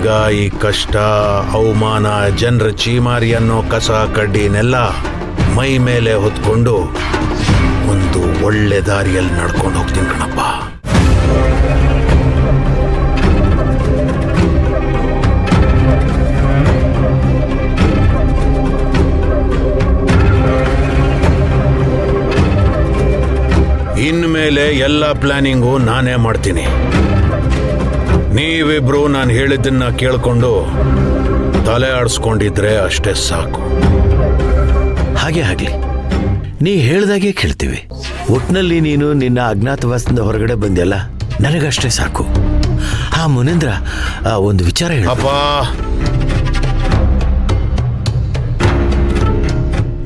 ಈಗ ಈ ಕಷ್ಟ ಅವಮಾನ ಜನರ ಚೀಮಾರಿ ಅನ್ನೋ ಕಸ ಕಡ್ಡಿನೆಲ್ಲ ಮೈ ಮೇಲೆ ಹೊತ್ಕೊಂಡು ಒಂದು ಒಳ್ಳೆ ದಾರಿಯಲ್ಲಿ ನಡ್ಕೊಂಡು ಹೋಗ್ತೀನಿ ಕಣಪ್ಪ. ಇನ್ಮೇಲೆ ಎಲ್ಲ ಪ್ಲಾನಿಂಗು ನಾನೇ ಮಾಡ್ತೀನಿ. ನೀವಿಬ್ರು ನಾನು ಹೇಳಿದ್ದನ್ನ ಕೇಳ್ಕೊಂಡು ತಲೆ ಆಡಿಸ್ಕೊಂಡಿದ್ರೆ ಅಷ್ಟೇ ಸಾಕು. ಹಾಗೆ ಆಗ್ಲಿ, ನೀ ಹೇಳ್ದಾಗೆ ಕೇಳ್ತೀವಿ. ಒಟ್ನಲ್ಲಿ ನೀನು ನಿನ್ನ ಅಜ್ಞಾತವಾಸದಿಂದ ಹೊರಗಡೆ ಬಂದ್ಯಲ್ಲ, ನನಗಷ್ಟೇ ಸಾಕು. ಮುನೇಂದ್ರ, ಒಂದು ವಿಚಾರ ಹೇಳ. ಅಪ್ಪ,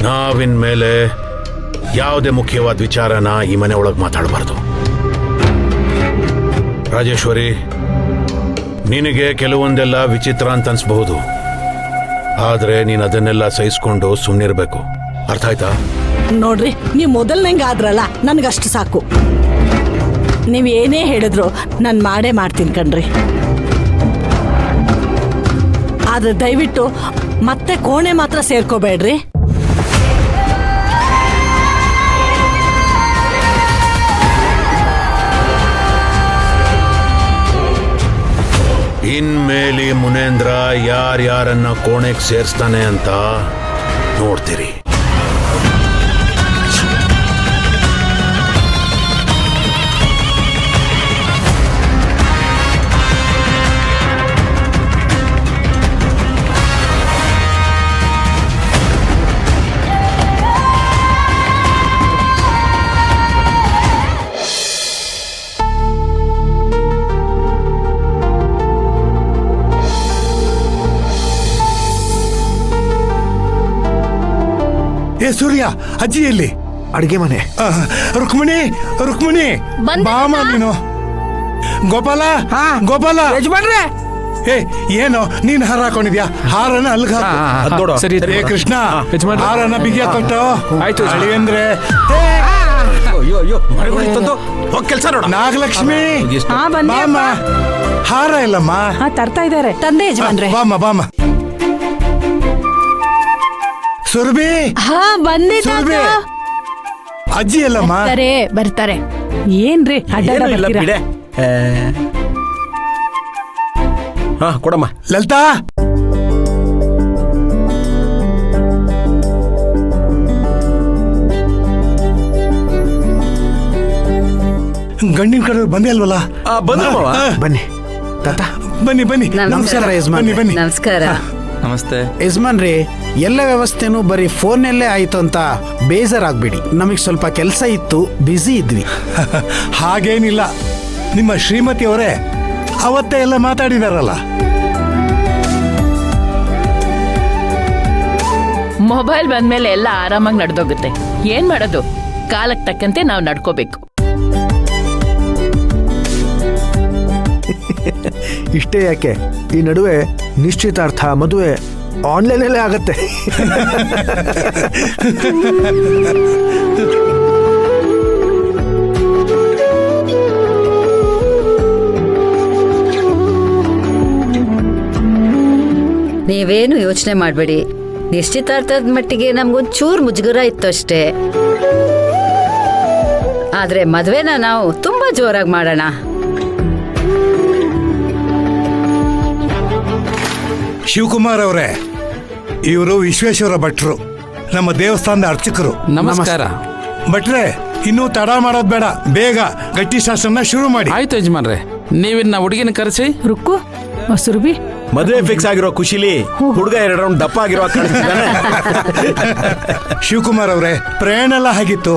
ನಾವಿನ್ಮೇಲೆ ಯಾವುದೇ ಮುಖ್ಯವಾದ ವಿಚಾರನ ಈ ಮನೆ ಒಳಗೆ ಮಾತಾಡಬಾರ್ದು. ರಾಜೇಶ್ವರಿ, ನಿನಗೆ ಕೆಲವೊಂದೆಲ್ಲ ವಿಚಿತ್ರ ಅಂತ ಅನ್ಸ್ಬಹುದು, ಆದ್ರೆ ನೀನು ಅದನ್ನೆಲ್ಲ ಸಹಿಸ್ಕೊಂಡು ಸುಮ್ಮನಿರ್ಬೇಕು. ಅರ್ಥ ಆಯ್ತಾ? ನೋಡ್ರಿ, ನೀವು ಮೊದಲ್ನಂಗೆ ಆದ್ರಲ್ಲ, ನನಗಷ್ಟು ಸಾಕು. ನೀವು ಏನೇ ಹೇಳಿದ್ರು ನಾನು ಮಾಡೇ ಮಾಡ್ತೀನಿ ಕಣ್ರಿ. ಆದ್ರೆ ದಯವಿಟ್ಟು ಮತ್ತೆ ಕೋಣೆ ಮಾತ್ರ ಸೇರ್ಕೋಬೇಡ್ರಿ. ಇನ್ಮೇಲೆ ಮುನೇಂದ್ರ ಯಾರ್ಯಾರನ್ನ ಕೋಣೆಗೆ ಸೇರಿಸ್ತಾನೆ ಅಂತ ನೋಡ್ತೀರಿ. ಸೂರ್ಯ, ಅಜ್ಜಿ ಎಲ್ಲಿ? ಅಡಿಗೆ ಮನೆ. ರುಕ್ಮಿಣಿ, ರುಕ್ಮಿಣಿ, ಬಾಮ ನೀನು. ಗೋಪಾಲ, ಗೋಪಾಲ. ಏ, ಏನು ನೀನ್ ಹಾರ ಹಾಕೊಂಡಿದ್ಯಾ? ಹಾರನ ಅಲ್ಗ ಕೃಷ್ಣ, ಹಾರನ ಬಿಗಿಯ ತೊಟ್ಟು. ಆಯ್ತು ಅಂದ್ರೆ ಕೆಲಸ ನೋಡ. ನಾಗಲಕ್ಷ್ಮಿ, ಬಾಮ. ಹಾರ ಇಲ್ಲಮ್ಮ, ತರ್ತಾ ಇದಾರೆ. ತಂದೆ ಯಜಮಾನ್ರೆ. ಬಾಮ ಬಾಮ. ಸುರಭಿ, ಸುರಭಿ, ಅಜ್ಜಿ ಎಲ್ಲಮ್ಮ? ಬರ್ತಾರೆ. ಏನ್ರಿ ಕೊಡಮ್ಮ. ಲಲಿತಾ, ಗಂಡಿನ ಕಡೆ ಬಂದೇ ಅಲ್ವಲ್ಲ? ಬನ್ನಿ ತಾತ, ಬನ್ನಿ ಬನ್ನಿ. ನಮಸ್ಕಾರ ಯಜಮಾನ್. ಬನ್ನಿ. ನಮಸ್ಕಾರ. ನಮಸ್ತೆ ಯಜಮಾನ್ ರೀ. ಎಲ್ಲ ವ್ಯವಸ್ಥೆನೂ ಬರೀ ಫೋನ್ನಲ್ಲೇ ಆಯ್ತು ಅಂತ ಬೇಜಾರಾಗ್ಬೇಡಿ. ನಮಗೆ ಸ್ವಲ್ಪ ಕೆಲಸ ಇತ್ತು, ಬ್ಯುಸಿ ಇದ್ವಿ. ಹಾಗೇನಿಲ್ಲ, ನಿಮ್ಮ ಶ್ರೀಮತಿ ಅವರೇ ಅವತ್ತೇ ಎಲ್ಲ ಮಾತಾಡಿದಾರಲ್ಲ. ಮೊಬೈಲ್ ಬಂದ್ಮೇಲೆ ಎಲ್ಲ ಆರಾಮಾಗಿ ನಡೆದೋಗುತ್ತೆ. ಏನ್ ಮಾಡೋದು, ಕಾಲಕ್ಕೆ ತಕ್ಕಂತೆ ನಾವು ನಡ್ಕೋಬೇಕು. ಇಷ್ಟೇ ಯಾಕೆ, ಈ ನಡುವೆ ನಿಶ್ಚಿತಾರ್ಥ, ಮದುವೆ ಆನ್ಲೈನಲ್ಲೇ ಆಗತ್ತೆ. ನೀವೇನು ಯೋಚನೆ ಮಾಡಬೇಡಿ. ನಿಶ್ಚಿತಾರ್ಥದ ಮಟ್ಟಿಗೆ ನಮ್ಗೊಂಚೂರು ಮುಜುಗರ ಇತ್ತು ಅಷ್ಟೇ. ಆದ್ರೆ ಮದ್ವೆನ ನಾವು ತುಂಬಾ ಜೋರಾಗಿ ಮಾಡೋಣ. ಶಿವಕುಮಾರ್ ಅವರೇ, ಇವರು ವಿಶ್ವೇಶ್ವರ ಭಟ್ರು, ನಮ್ಮ ದೇವಸ್ಥಾನದ ಅರ್ಚಕರು. ನಮಸ್ಕಾರ. ಭಟ್ರೆ, ಇನ್ನೂ ತಡ ಮಾಡೋದ್ ಬೇಡ, ಬೇಗ ಗಟ್ಟಿ ಶಾಸ್ತ್ರನ ಶುರು ಮಾಡಿ. ಆಯ್ತು ಯಜಮಾನ್ರೆ, ನೀವಿನ್ನ ಹುಡುಗಿನ ಕರೆಸಿ. ರುಕ್ಕು, ಸುರಭಿ, ಮದುವೆ ಫಿಕ್ಸ್ ಆಗಿರೋ ಖುಷಿಲಿ ಹುಡುಗ 2 ರೌಂಡ್ ದಪ್ಪ ಆಗಿರೋ ಕಾಣಿಸ್ತಿದ್ದಾನೆ. ಶಿವಕುಮಾರ್ ಅವರೇ, ಪ್ರಯಾಣ ಎಲ್ಲ ಹೇಗಿತ್ತು?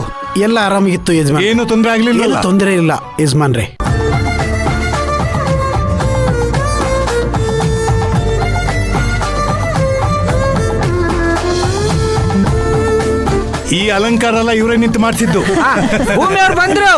ಎಲ್ಲ ಆರಾಮಾಗಿತ್ತು ಯಜಮಾನ್. ಏನು ತೊಂದರೆ ಆಗ್ಲಿಲ್ಲ? ತೊಂದರೆ ಇಲ್ಲ ಯಜಮಾನ್ ರೇ. ಈ ಅಲಂಕಾರ ಎಲ್ಲ ಇವರೇ ನಿಂತು ಮಾಡ್ತಿದ್ದು. ಭೂಮಿಯವ್ರು ಬಂದ್ರು.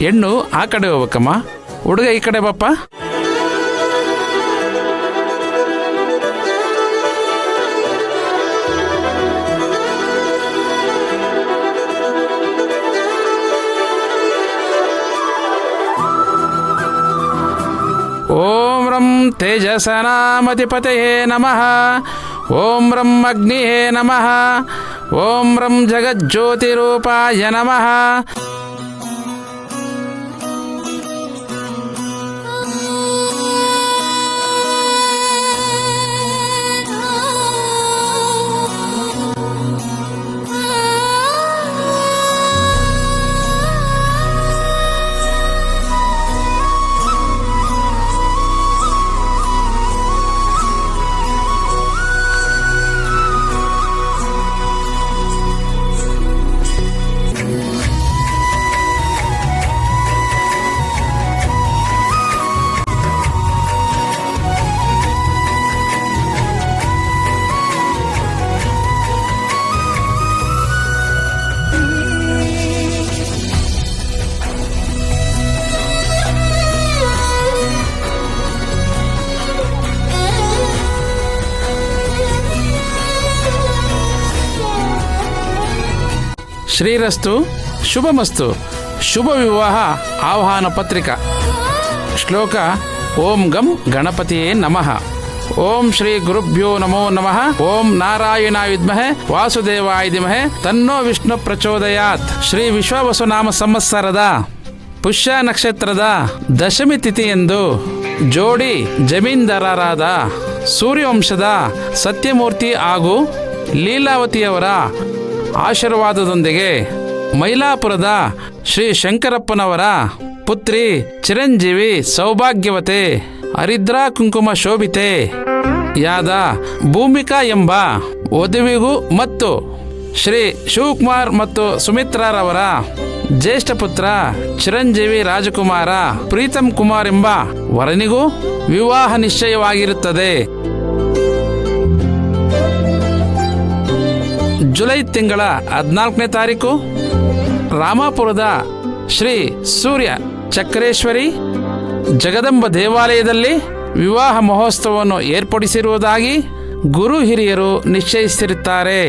ಹೆಣ್ಣು ಆ ಕಡೆ ಹೋಗ್ಬೇಕಮ್ಮ, ಹುಡುಗ ಈ ಕಡೆ ಬಪ್ಪ. ಓಂ ರಂ ತೇಜಸನಾಮಧಿಪತಯೇ ನಮಃ. ಓಂ ರಂ ಅಗ್ನಿಯೇ ನಮಃ. ಓಂ ರಂ ಜಗಜ್ಯೋತಿರೂಪಾಯ ನಮಃ. ಶ್ರೀರಸ್ತು ಶುಭಮಸ್ತು. ಶುಭ ವಿವಾಹ ಆಹ್ವಾನ ಪತ್ರಿಕಾ. ಶ್ಲೋಕ ಓಂ ಗಂ ಗಣಪತಿಯೇ ನಮಃ. ಓಂ ಶ್ರೀ ಗುರುಭ್ಯೋ ನಮೋ ನಮಃ. ಓಂ ನಾರಾಯಣಾಯ ವಿದ್ಮಹೇ ವಾಸುದೇವಾಯ ಧೀಮಹಿ ತನ್ನೋ ವಿಷ್ಣು ಪ್ರಚೋದಯಾತ್. ಶ್ರೀ ವಿಶ್ವಾವಸುನಾಮ ಸಂವತ್ಸರದ ಪುಷ್ಯ ನಕ್ಷತ್ರದ ದಶಮಿ ತಿಥಿಯಂದು ಜೋಡಿ ಜಮೀನ್ದಾರರಾದ ಸೂರ್ಯವಂಶದ ಸತ್ಯಮೂರ್ತಿ ಹಾಗೂ ಲೀಲಾವತಿಯವರ ಆಶೀರ್ವಾದದೊಂದಿಗೆ ಮೈಲಾಪುರದ ಶ್ರೀ ಶಂಕರಪ್ಪನವರ ಪುತ್ರಿ ಚಿರಂಜೀವಿ ಸೌಭಾಗ್ಯವತೆ ಹರಿದ್ರಾ ಕುಂಕುಮ ಶೋಭಿತೆ ಯಾದ ಭೂಮಿಕಾ ಎಂಬ ವಧುವಿಗೂ ಮತ್ತು ಶ್ರೀ ಶಿವಕುಮಾರ್ ಮತ್ತು ಸುಮಿತ್ರಾರವರ ಜ್ಯೇಷ್ಠ ಪುತ್ರ ಚಿರಂಜೀವಿ ರಾಜಕುಮಾರ ಪ್ರೀತಮ್ ಕುಮಾರ್ ಎಂಬ ವರನಿಗೂ ವಿವಾಹ ನಿಶ್ಚಯವಾಗಿರುತ್ತದೆ. ಜುಲೈ ತಿಂಗಳ 14ನೇ ತಾರೀಕು ರಾಮಾಪುರದ ಶ್ರೀ ಸೂರ್ಯ ಚಕ್ರೇಶ್ವರಿ ಜಗದಂಬ ದೇವಾಲಯದಲ್ಲಿ ವಿವಾಹ ಮಹೋತ್ಸವವನ್ನು ಏರ್ಪಡಿಸಿರುವುದಾಗಿ ಗುರು ಹಿರಿಯರು ನಿಶ್ಚಯಿಸಿರುತ್ತಾರೆ.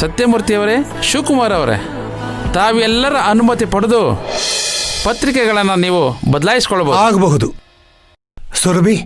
ಸತ್ಯಮೂರ್ತಿಯವರೇ, ಶಿವಕುಮಾರ್ ಅವರೇ, ತಾವೆಲ್ಲರ ಅನುಮತಿ ಪಡೆದು ಪತ್ರಿಕೆಗಳನ್ನು ನೀವು ಬದಲಾಯಿಸಿಕೊಳ್ಳಬಹುದು. ಆಗಬಹುದು. ಸುರಭಿ,